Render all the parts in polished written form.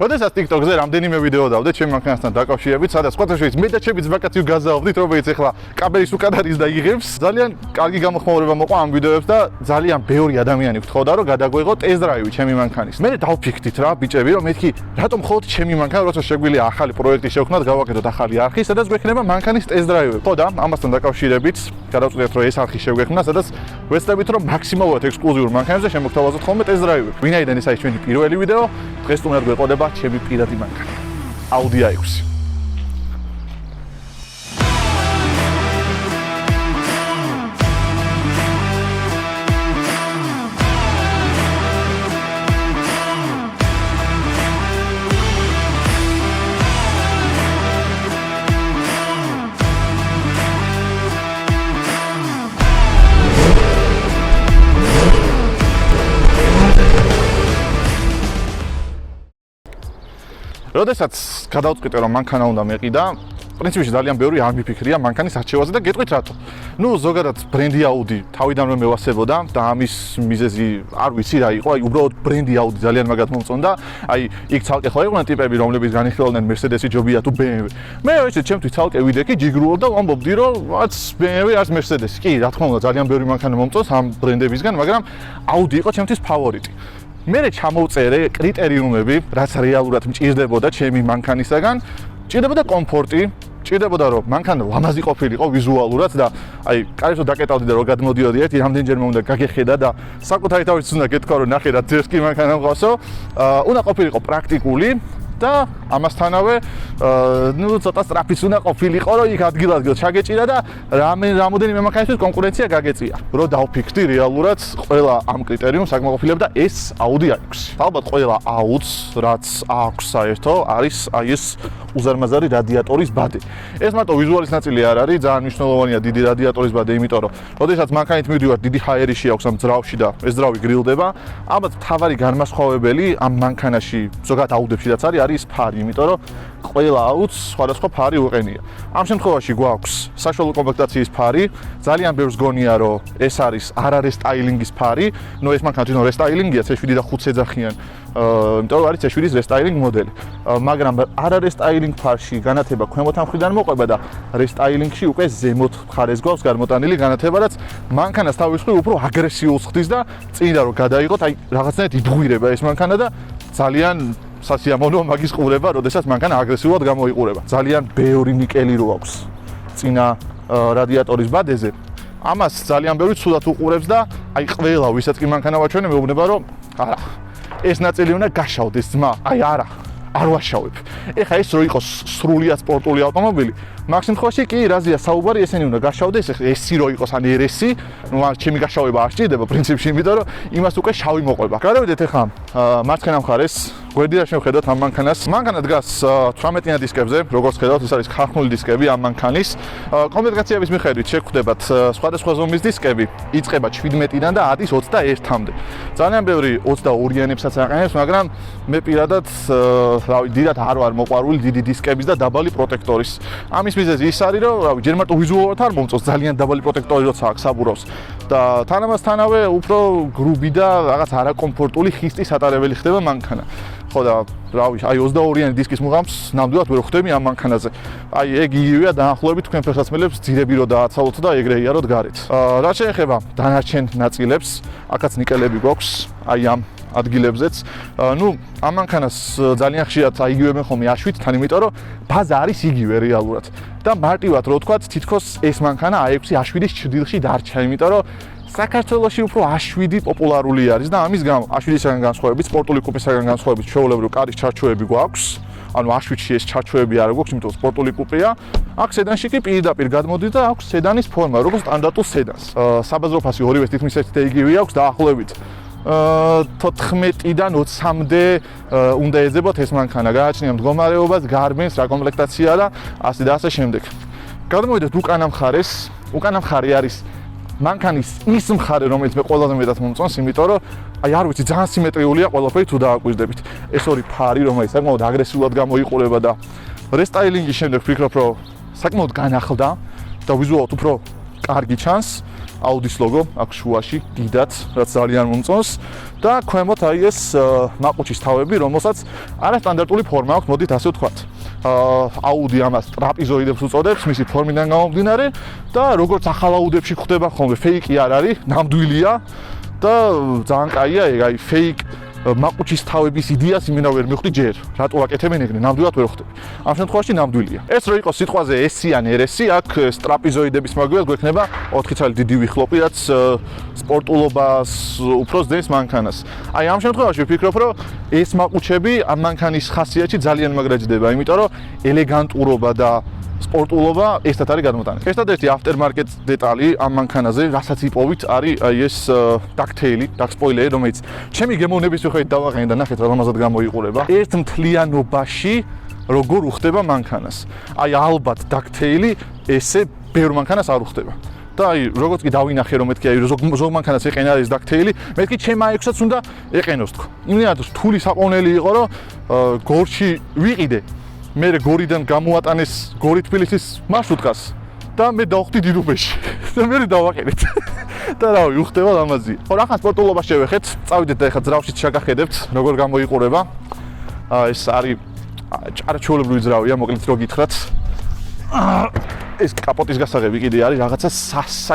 როდესაც TikTok-ზე რამდენიმე ვიდეო დავდეთ ჩემი მანქანასთან დაკავშირებით, სადაც სხვადასხვა მე და ჩემი ვაკაცივ გაზავდით, რომელიც ახლა კაბელის უკან არის და იღებს. ძალიან კარგი გამოხმაურება მოყვა ამ ვიდეოებს და ძალიან ბევრი ადამიანი გთხოვდა, რომ გადაგვეღო ტესტ-დრაივი ჩემი მანქანის. მე დავფიქრდით რა, ბიჭები, რომ მეთქი, რატომ მხოლოდ ჩემი მანქანა, როცა შეგვიძლია ახალი პროექტი შევქმნათ, გავაკეთოთ ახალი არხი, სადაც გვექნება მანქანის ტესტ-დრაივები. ხო და ამასთან დაკავშირებით გადავწყვეტეთ, რომ ეს არხი შევგექმნა, სადაც ვეცდებით, რომ მაქსიმალურად ექსკლუზიურ მანქანებზე შემოგთავაზოთ ხოლმე ტესტ-დრაივები. ვინაიდან ეს არის ჩვენი პირველი ვიდეო, დღეს თუნდაც გვეყოდება ჩემი პირადი მანქანა. Audi A6. როდესაც გადავწყვიტე რომ მანქანა უნდა მეყიდა, პრინციპში ძალიან ბევრი არ მიფიქრია მანქანის არჩევაზე და გეტყვით რატო. ნუ ზოგადად ბრენდი Audi თავიდანვე მევასებოდა და ამის მიზეზი არ ვიცი რა იყო, აი უბრალოდ ბრენდი Audi ძალიან მაგათ მომწონდა. აი იქ ცალკე ხო იყვნენ ტიპები, რომლებიც განიხილავდნენ Mercedes-ი ჯობია თუ BMW. მე ესე ჩემთვის ცალკე ვიდექი ჯიგრუულ და ვამბობდი რომ რაც BMW არის Mercedes-ი. კი, რა თქმა უნდა, ძალიან ბევრი მანქანა მომწონს ამ ბრენდებისგან, მაგრამ Audi იყო ჩემთვის ფავორიტი. მე ჩამოვწერე კრიტერიუმები, რაც რეალურად მჭირდებოდა ჩემი მანქანისაგან, მჭირდებოდა კომფორტი, მჭირდებოდა რომ მანქანა ლამაზი ყოფილიყო ვიზუალურად და აი კარგად დაკეტავდი და რომ გადმოდიოდი ერთი რამდენჯერმე უნდა გაგეხედა და საკუთარი თავის უნდა გეთქვა რომ ნახე რა ძერს კი მანქანა მყავსო, უნდა ყოფილიყო პრაქტიკული და ამასთანავე ნუ ცოტა სტრაფიც უნდა ყოფილიყო რომ იქ ადგილ-ადგილ ჩაგეჭირა და რამოდენიმე მანქანისთვის კონკურენცია გაგეწია. რო დავფიქრდი რეალურად ყველა ამ კრიტერიუმს აკმაყოფილებდა ეს Audi A6. ალბათ ყველა A6 რაც აქვს საერთო არის აი ეს უზარმაზარი რადიატორის ბადე. ეს მარტო ვიზუალის ნაწილი არ არის, ძალიან მნიშვნელოვანია დიდი რადიატორის ბადე, იმიტომ რომ როდესაც მანქანით მივდივარ, დიდი ჰაერიში აქვს ამ ძრავში და ეს ძრავი გრილდება, ალბათ მთავარი განმასხვავებელი ამ მანქანაში ზოგადად Audi-შიც არის ფარი, იმიტომ რომ ყველა A6 სხვადასხვა ფარი უყენია. ამ შემთხვევაში გვაქვს საშუალო კომპლექტაციის ფარი, ძალიან ბევრს გონია რომ ეს არის არარესტაილინგის ფარი, ნუ ეს მანქანა თვითონ რესტაილინგია, C7 და 5 ეძახიან, იმიტომ რომ არის C7-ის რესტაილინგ მოდელი. მაგრამ არარესტაილინგ ფარში განათება ქვემოთ მხრიდან მოყვება და რესტაილინგში უკვე ზემოთ მხარეს გვაქვს გამოტანილი განათება, რაც მანქანას თავის მხრივ უფრო აგრესიულს ხდის და წინ რომ გადაიღოთ, აი რაღაცნაირად იბღვირება ეს მანქანა და ძალიან სასიამოვნოა მაგის ყურება, როდესაც მანქანა აგრესიულად გამოიყურება. ძალიან ბევრი ნიკელი რო აქვს წინა რადიატორის ბადეზე. ამას ძალიან ბევრი ცუდად უყურებს და აი ყველა ვისაც კი მანქანა ვაჩვენე, მეუბნება რომ არა, ეს ნაწილი უნდა გაშავდეს ძმა. აი არა, არ ვაშავებ. ეხა ეს რო იყოს სრულიად სპორტული ავტომობილი, მაგ შემთხვევაში კი რაზეა საუბარი, ესენი უნდა გაშავდეს, ესი რო იყოს ან RS-ი, ნუ ჩემი გაშავება არ სჭირდება პრინციპში, იმიტომ რომ იმას უკვე შავი მოყვება. გადავიდეთ ეხა მარცხენა მხარეს, გვერდიდან შევხედოთ ამ მანქანას. მანქანა დგას 18-იან დისკებზე, როგორც ხედავთ, ეს არის ხახუნული დისკები ამ მანქანის. კომპლექტაციების მიხედვით შეგხვდებათ სხვადასხვა ზომის დისკები, იწყება 17-დან და ადის 21-მდე. ძალიან ბევრი 22-იანებსაც აყენებს, მაგრამ მე პირადად რავი, დიდად არ ვარ მოყვარული დიდი დისკების და დაბალი პროტექტორის. ამის მიზეზი ის არის, რომ რავი, ჯერ მარტო ვიზუალურად არ მომწონს ძალიან დაბალი პროტექტორი როცა აქვს საბურავს და თანამასთანავე უფრო გრუბი და რაღაც არაკომფორტული ხისტი სატარებელი ხდება მანქანა. ხო და რავი, აი 22-იანი დისკის მუღამს ნამდვილად ვერ ხვდები ამ მანქანაზე. აი ეგ იგივეა დაახლოებით თქვენ ფეხსაცმელებს ძირები რო დააცალოთ და ეგრე იაროთ გარეთ. რაც შეეხება დანარჩენ ნაწილებს, აქაც ნიკელები გვაქვს, აი ამ ადგილებზეც. ნუ ამ მანქანას ძალიან ხშირად აიგივებენ ხოლმე აშვით-თან, იმიტომ რომ ბაზა არის იგივე რეალურად. და მარტივად რო ვთქვათ, თითქოს ეს მანქანა A6 A7-ის ჭრილში დარჩა, იმიტომ რომ საქართველოში უფრო A7 პოპულარული არის და ამის გამო A7-ისგან განსხვავებით, სპორტული კუპისგან განსხვავებით, ჩვეულებრივ კარის ჩარჩოები გვაქვს. ანუ A7-ში ეს ჩარჩოები არ გვაქვს, იმიტომ სპორტული კუპეა. აქ სედანში კი პირდაპირ გადმოდის და აქვს სედანის ფორმა, როგორც სტანდარტულ სედანს. საბაზრო ფასი ორივეს თითქმის ერთი და იგივე აქვს დაახლოებით 14-დან 20-მდე უნდა ეძებოთ ეს მანქანა. გააჩნია მდგომარეობას, გარბენს, რა კომპლექტაცია და ასე და ასე შემდეგ. გადმოვიდეთ უკანა მხარეს. უკანა მხარე არის მანქანის ის მხარე, რომელიც მე ყველაზე მეტად მომწონს, იმიტომ რომ აი არ ვიცი, ძალიან სიმეტრიულია ყველაფერი თუ დააკვირდებით. ეს ორი ფარი, რომელიც საკმაოდ აგრესიულად გამოიყურება და რესტაილინგის შემდეგ ვფიქრობ, რომ საკმაოდ განახლდა და ვიზუალურად უფრო კარგი ჩანს. Audi-s ლოგო აქვს შუაში, დიდად, რაც ძალიან მომწონს და ქვემოთ აი ეს მაყუჩის თავები, რომელსაც არასტანდარტული ფორმა აქვს, მოდით ასე ვთქვათ. აუდი ამას ტრაპიზოიდებს უწოდებს, მისი ფორმიდან გამომდინარე და როგორც ახალ აუდებში ხდება ხოლმე, ფეიკი არ არის, ნამდვილია და ძალიან კაია ეგ აი ფეიკ მაყუჩის თავების იდეას იმენა ვერ მივხვდი ჯერ. რატო აკეთებენ ეგრე? ნამდვილად ვერ ხვდები. ამ შემთხვევაში ნამდვილია. ეს რო იყოს სიტყვაზე ესი ან ერესი, აქ ტრაპიზოიდების მაგალითად გვექნება 4 ცალი დიდი ვიხლოპი, რაც სპორტულობას უფრო ზდენს მანქანას. აი ამ შემთხვევაში ვფიქრობ, რომ ეს მაყუჩები ამ მანქანის ხასიათში ძალიან მაგრაჯდება, იმიტომ რომ ელეგანტურობა და სპორტულობა ესეთ არის გადმოტანილი. ერთადერთი aftermarket დეტალი ამ მანქანაზე, რასაც იპოვით, არის აი ეს ducktail, duck spoiler, რომელიც ჩემი გემოვნების მიხედვით დავაყენე და ნახეთ რა ლამაზად გამოიყურება. ერთ მთლიანობაში როგორ უხდება მანქანას. აი ალბათ ducktail ესე ბევრ მანქანას არ უხდება. და აი როგორც კი დავინახე რომ მეთქი აი ზოგ მანქანას ეყენა ეს ducktail, მეთქი ჩემ აიქსაც უნდა ეყენოს თქო. იმდენად რთული საყოვნელი იყო რომ გორში ვიყიდე. მე გორიდან გამოვატანეს გორი თბილისის მარშრუტკას და მე დავხვდი დიდუბეში და მე დავაყენეთ და რავი უხდება ლამაზია. ხო ახლა სპორტულობას შევეხეთ, წავიდეთ და ახლა ძრავშიც შეგახედებთ როგორ გამოიყურება. ეს არის ჭარჩოლებრივი ძრავია, მოკლედ რო გითხრათ. ეს კაპოტის გასაღები კიდე არის რაღაცა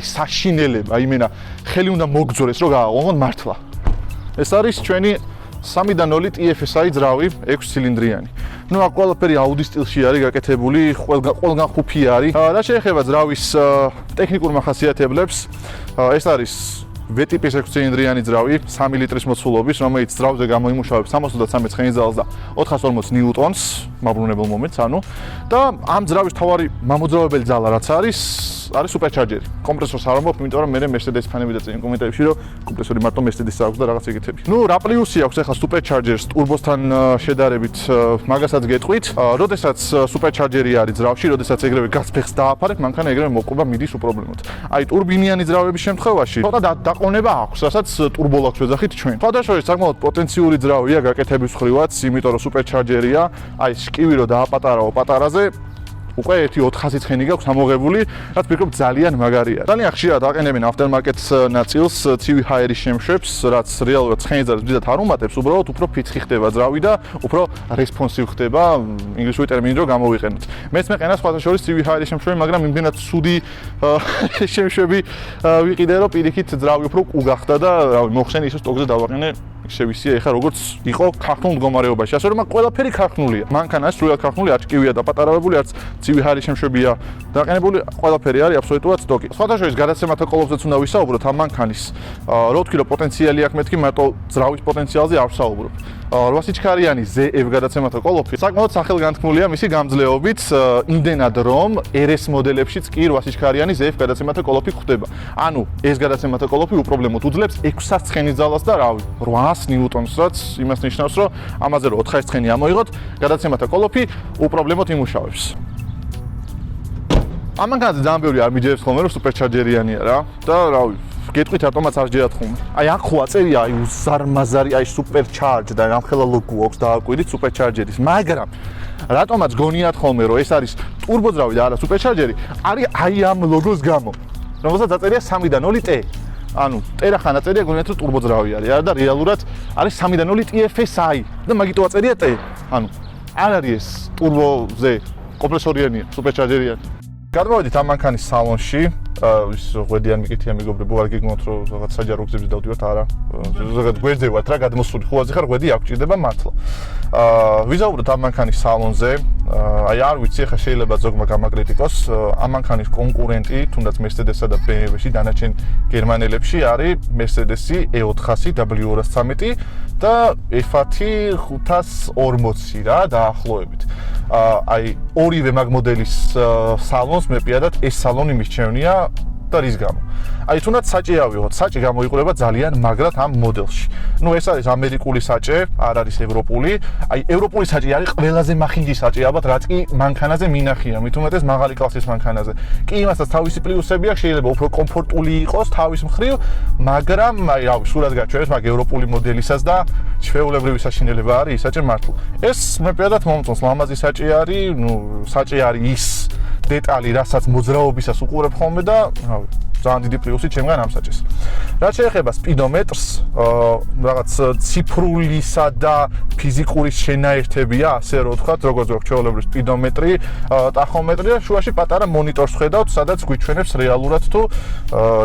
საშინელება, იმენა ხელი უნდა მოგძორეს რომ გააღვონოთ მართლა. ეს არის ჩვენი 3-დან 0 TFSI ძრავი 6 ცილინდრიანი. ნუ აქ ყველაფერი აუდის სტილში არის გაკეთებული, ყველგან ხუფი არის. რა შეეხება ძრავის ტექნიკურ მახასიათებლებს, ეს არის V-ტიპის 6 ცილინდრიანი ძრავი 3 ლიტრის მოცულობის, რომელიც ძრავზე გამოიმუშავებს 63 ცხენისძალს და 440 ნიუტონს, მაბრუნებელ მომენტს, ანუ და ამ ძრავის თავარი მამოძრავებელი ძალა რაც არის სუპერჩარჯერი. კომპრესორს არ ამბობ, იმიტომ რომ მე Mercedes ფანები და წინ კომენტარებში რომ კომპრესორი მარტო Mercedes-ს აქვს და რაღაც ეგეთები. ნუ რა პლუსი აქვს ახლა სუპერჩარჯერს ტურბოსთან შედარებით, მაგასაც გეტყვით. როდესაც სუპერჩარჯერი არის ძრავში, როდესაც ეგრევე გასფეხს დააფარებ, მანქანა ეგრევე მოყვება მიდის უპრობლემოდ. აი ტურბინიანი ძრავების შემთხვევაში ცოტა დაყოვნება აქვს, რასაც ტურბოლაქს ვეძახით ჩვენ. სხვადასხვაგვარი საკმაოდ პოტენციური ძრავია გაკეთების მხრივაც, იმიტომ რომ სუპერჩარჯერია, აი შკივი რო დააპატარაო პატარაზე უკვე 1-400 ცხენი გაქვს ამოღებული, რაც ვფიქრობ ძალიან მაგარია. ძალიან ხშირად აყენებენ aftermarket ნაწილს, ცივი ჰაერის შემშვებს, რაც რეალურად ცხენისძალს დიდად არ უმატებს, უბრალოდ უფრო ფიცხი ხდება ძრავი და უფრო responsive ხდება, ინგლისური ტერმინი რო გამოვიყენოთ. მეც მეყენა სხვათა შორის ცივი ჰაერის შემშვები, მაგრამ იმდენად ცუდი შემშვები ვიყიდე, რომ პირიქით ძრავი უფრო უგახდა და რავი, მოხსენი ისე სტოკზე დავაყენე შევისია ეხა როგორც იყო ქართულ მდგომარეობაში. ასე რომ მაგ ყველაფერი ქართულია. მანქანა სრულად ქართული, არც კივია დაპატარავებული, არც ცივი ჰაერის შემშვებია დაყენებული, ყველაფერი არის აბსოლუტურად სტოკი. სხვათა შორის გადაცემათა კოლოფზეც უნდა ვისაუბროთ ამ მანქანის. რო ვთქვი რომ პოტენციალი აქვს, მეთქი მარტო ძრავის პოტენციალზე არ ვსაუბრობ. 8 სიჩქარიანი ZF გადაცემათა კოლოფი საკმაოდ სახელგანთქმულია მისი გამძლეობით, იმდენად რომ RS მოდელებშიც კი 8 სიჩქარიანი ZF გადაცემათა კოლოფი გვხვდება. ანუ ეს გადაცემათა კოლოფი უპრობლემოდ უძლებს 600 ცხენის ძალას და რავი 800 ნიუტონს, რაც იმას ნიშნავს, რომ ამაზე რომ 400 ცხენი ამოიღოთ, გადაცემათა კოლოფი უპრობლემოდ იმუშავებს. ამ მანქანაზე ძალიან ბევრი არ მიჯერებს ხოლმე, რომ სუპერჩარჯერიანია რა და რავი გეტყვით რატომაც არ ჯერათ ხოლმე. აი აქ ხო აწერია აი უზარმაზარი აი სუპერჩარჯ და რამხელა ლოგო აქვს დააკვირდით სუპერჩარჯერის, მაგრამ რატომაც გონიათ ხოლმე რომ ეს არის ტურბოძრავი და არა სუპერჩარჯერი, არის აი ამ ლოგოს გამო, რომელსაც აწერია 3-დან 0 T. ანუ ტერა ხან აწერია გონიათ რომ ტურბოძრავი არის არა და რეალურად არის 3-დან 0 TFSI და მაგიტო აწერია T. ანუ არ არის ეს ტურბოზე კომპრესორიანია, სუპერჩარჯერიანი. გადმოვედით ამ მანქანის სალონში, ის ღვედიან მიკითხია მეგობრებო, არ გიგმოთ რომ რაღაც საჯარო გზებზე დავდივართ, არა. ზოგადად გვერდზე ვართ რა, გადმოსული ხუაზე ხარ, ღვედი აქ ჭირდება მართლა. ვიზაუბროთ ამ მანქანის სალონზე. აი არ ვიცი, ხა შეიძლება ზოგმა გამაკრიტიკოს, ამ მანქანის კონკურენტი, თუნდაც Mercedes-სა და BMW-ში დანარჩენ გერმანელებში არის Mercedes-ი E400 W213 და F1 540 რა დაახლოებით. აი ორივე მაგ მოდელის სალონს მე პირადად ეს სალონი მისჩევნია და რის გამო. აი თუნდაც საჭე ავიღოთ, საჭე გამოიყურება ძალიან მაგრად ამ მოდელში. ნუ ეს არის ამერიკული საჭე, არ არის ევროპული. აი ევროპული საჭე არის ყველაზე მახინჯი საჭე, ალბათ რაც კი მანქანაზე მინახია, მით უმეტეს მაღალი კლასის მანქანაზე. კი იმასაც თავისი პლუსები აქვს, შეიძლება უფრო კომფორტული იყოს თავის მხრივ, მაგრამ აი რავი, სულად გაჩვენებს მაგ ევროპული მოდელისაც და ჩვეულებრივი საშინელება არის საჭე მართლა. ეს მე პირადად მომწონს, ლამაზი საჭე არის, ნუ საჭე არის ის დეტალი, რასაც მოძრაობისას უყურებ ხოლმე და რავი ძალიან დიდი პლუსი ჩემგან ამსაჭეს. რაც შეეხება სპიდომეტრს, რაღაც ციფრულისა და ფიზიკური შენაერთებია, ასე რომ ვთქვათ, როგორც ჩვეულებრივი სპიდომეტრი, ტახომეტრი და შუაში პატარა მონიტორს ხედავთ, სადაც გვიჩვენებს რეალურად თუ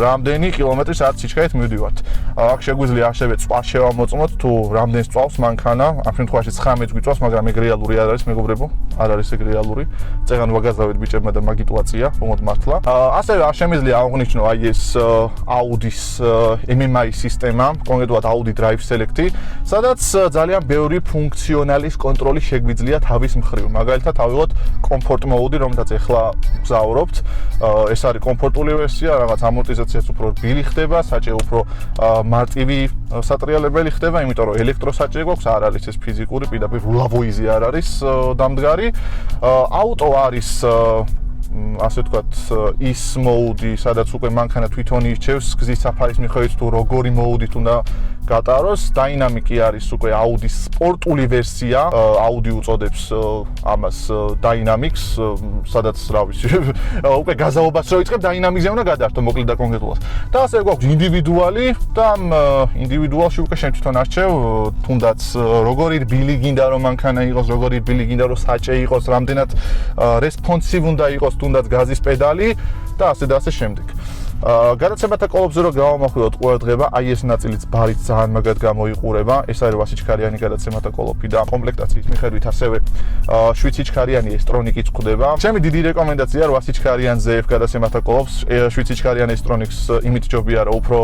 რამდენი კილომეტრი საათ სიჩქარით მივდივართ. აქ შეგვიძლია ასევე წვა შევამოწმოთ თუ რამდენს წვავს მანქანა, ამ შემთხვევაში 19 გვიწვავს, მაგრამ ეგ რეალური არ არის, მეგობრებო, არ არის ეგ რეალური. წეგან ვაგაზავეთ ბიჭებმა და მაგიტუაცია, ხომოდ მართლა. ასევე არ შემიძლია აღვნიშნო აი ეს Audi-s MMI სისტემა, კონკრეტულად Audi Drive Select-ი, სადაც ძალიან ბევრი ფუნქციონალის კონტროლი შეგვიძლია თავის მხრივ. მაგალითად, ავიღოთ Comfort Mode, რომელთაც ახლა ვგზავრობთ. ეს არის კომფორტული ვერსია, რაღაც ამორტიზაციაც უფრო რბილი ხდება, საჭე უფრო მარტივი სატრიალებელი ხდება, იმიტომ რომ ელექტროსაჭე გვაქვს, არ არის ეს ფიზიკური, პირდაპირ ულავოიზი არ არის დამდგარი. აუტო არის ასე ვთქვათ, ის mode, სადაც უკვე მანქანა თვითონ ირჩევს გზის საფარის მიხედვით თუ როგორი mode-ით უნდა გატაროს. Dynamic არის უკვე Audi-s სპორტული ვერსია. Audi უწოდებს ამას Dynamics, სადაც რა ვიცი, უკვე გაზაობას რო იწყებ Dynamics-ზე უნდა გადაართო მოკლედ და კონკრეტულად. და ასე გვაქვს ინდივიდუალი და ამ ინდივიდუალში უკვე შენ თვითონ არჩევ, თუნდაც როგორი რბილი გინდა რომ მანქანა იყოს, როგორი რბილი გინდა რომ საჭე იყოს, რამდენად responsive უნდა იყოს თუნდაც გაზის პედალი და ასე შემდეგ. გადაცემათა კოლოფზე რო გავამახვილოთ ყურადღება, აი ეს ნაწილიც ბარით ძალიან მაგად გამოიყურება. ეს არის 8 სიჩქარიანი გადაცემათა კოლოფი და კომპლექტაციის მიხედვით ასევე 7 სიჩქარიანი S-Tronic-იც გვხვდება. ჩემი დიდი რეკომენდაცია 8 სიჩქარიან ZF გადაცემათა კოლოფს 7 სიჩქარიან S-Tronic-ს იმით ჯობია რომ უფრო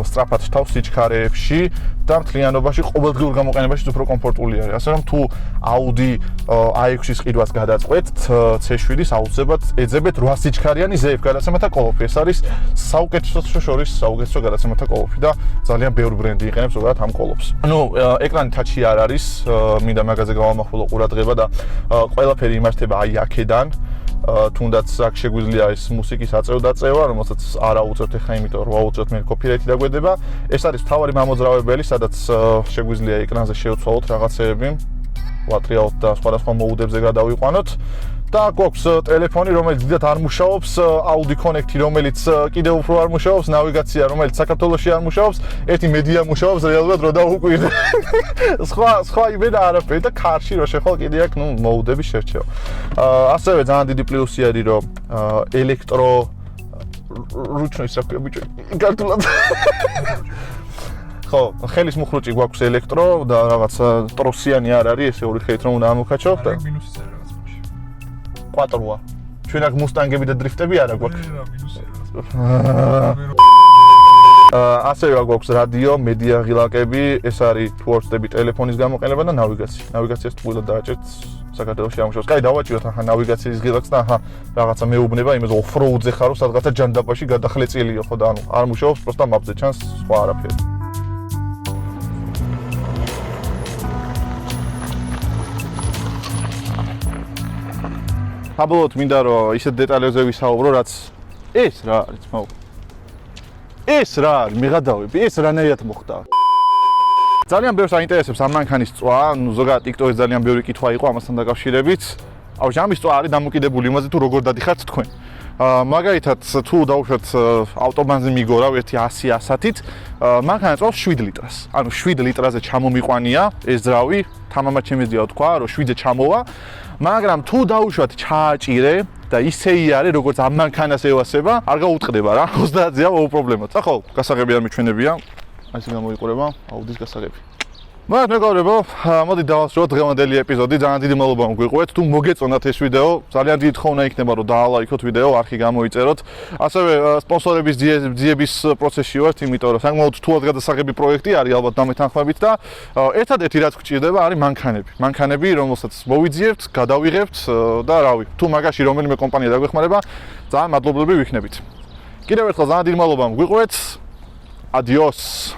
სწრაფად თავს სიჩქარეებში და მთლიანობაში ყოველდღიურ გამოყენებაში უფრო კომფორტული არის. ასე რომ თუ Audi A6-ის ყიდვას გადაწყვეტთ, C7-ის აუცილებლად ეძებეთ 8 სიჩქარიანი ZF გადაცემათა კოლოფი. ეს არის საუკეთესო შორის საუკეთესო გადაცემათა კოლოფი და ძალიან ბევრი ბრენდი იყენებს ზოგადად ამ კოლოფს. ეკრანი touch-ი არ არის, მინდა მაგაზე გავამახვილო ყურადღება და ყველაფერი იმართება აი აქედან. თუნდაც აქ შეგვიძლია ეს მუსიკის აწევ-დაწევა, რომელსაც არ აუწევთ ახლა, იმიტომ რომ აუწევთ მე კოპირაითი დაგვედება. ეს არის მთავარი მამოძრავებელი, სადაც შეგვიძლია ეკრანზე შევცვალოთ რაღაცეები, ვატრიალოთ და სხვადასხვა მოუდებზე გადავიყვანოთ. და გვაქვს ტელეფონი, რომელიც დიდად არ მუშაობს, Audi Connect-ი, რომელიც კიდევ უფრო არ მუშაობს, ნავიგაცია, რომელიც საქართველოში არ მუშაობს, ერთი მედია მუშაობს რეალურად რო დაუკვირდე. სხვა იმენა არაფერი და კარში რო შეხვალ კიდე აქ, მოუდები შერჩევა. ასევე ძალიან დიდი პლუსი არის, რომ ელექტრო რუჩნოის რა ქვია ბიჭო, კარტულად. ხო, ხელის მუხრუჭი გვაქვს ელექტრო და რაღაც ტროსიანი არ არის, ესე ორი ხელით რომ უნდა ამოქაჩო და კვატროა. ჩვენ აქ მუსტანგები და დრიფტები არა გვაქვს. ასევე გვაქვს რადიო, მედია ღილაკები, ეს არის თუორცდები ტელეფონის გამოყენება და ნავიგაცია. ნავიგაციას თუილად დააჭერთ საქართველოში ამუშავებს. კაი, დავაჭიროთ ახლა ნავიგაციის ღილაკს და ახლა რაღაცა მეუბნება იმაზე off-road-ზე ხარო, სადღაცა ჯანდაბაში გადახლეწილიო ხო და ანუ არ მუშაობს, პროსტა მაპზე ჩანს სხვა არაფერი. საბოლოოდ მინდა რომ ისეთ დეტალებზე ვისაუბრო, რაც ეს რა არის, მოუ. ეს რა არის, მიღადავები, ეს რანაირად მოხდა. ძალიან ბევრს აინტერესებს ამ მანქანის წვა, ზოგადად TikTok-ზე ძალიან ბევრი კითხვა იყო ამასთან დაკავშირებით. ამის წვა არის დამოკიდებული იმაზე თუ როგორ დადიხართ თქვენ. მაგალითად, თუ დავუშვათ ავტობანზე მიგორავ ერთი 100-110-ით, მანქანა წვავს 7 litrას. ანუ 7 litrაზე ჩამომიყვანია ეს ძრავი, თამამად შემიძლია თქვა, რომ 7-ზე ჩამოვა. მაგრამ თუ დავუშვათ ჩააჭირე და ისეი არის, როგორც ამ მანქანას ევასება, არ გაუტყდება რა, 30-ზეა პრობლემად. ახლა გასაღები არ მიჩვენებია, ასე გამოიყურება Audi-s გასაღები. მეგობრებო, მოდი დავასრულოთ დღევანდელი ეპიზოდი. ძალიან დიდი მადლობა მოგიყვეთ. თუ მოგეწონათ ეს ვიდეო, ძალიან დიდი თხოვნა იქნება რომ დაალაიქოთ ვიდეო, არხი გამოიწეროთ. ასევე სპონსორების ძიების პროცესში ვართ, იმიტომ რომ საკმაოდ რთულად გადასაღები პროექტი არის ალბათ დამეთანხმებით და ერთადერთი რაც გვჭირდება არის მანქანები, რომელსაც მოვიძიებთ, გადავიღებთ და რავი, თუ მაგაში რომელიმე კომპანია დაგვეხმარება, ძალიან მადლობლები ვიქნებით. კიდევ ერთხელ ძალიან დიდი მადლობა მოგიყვეთ. Adiós.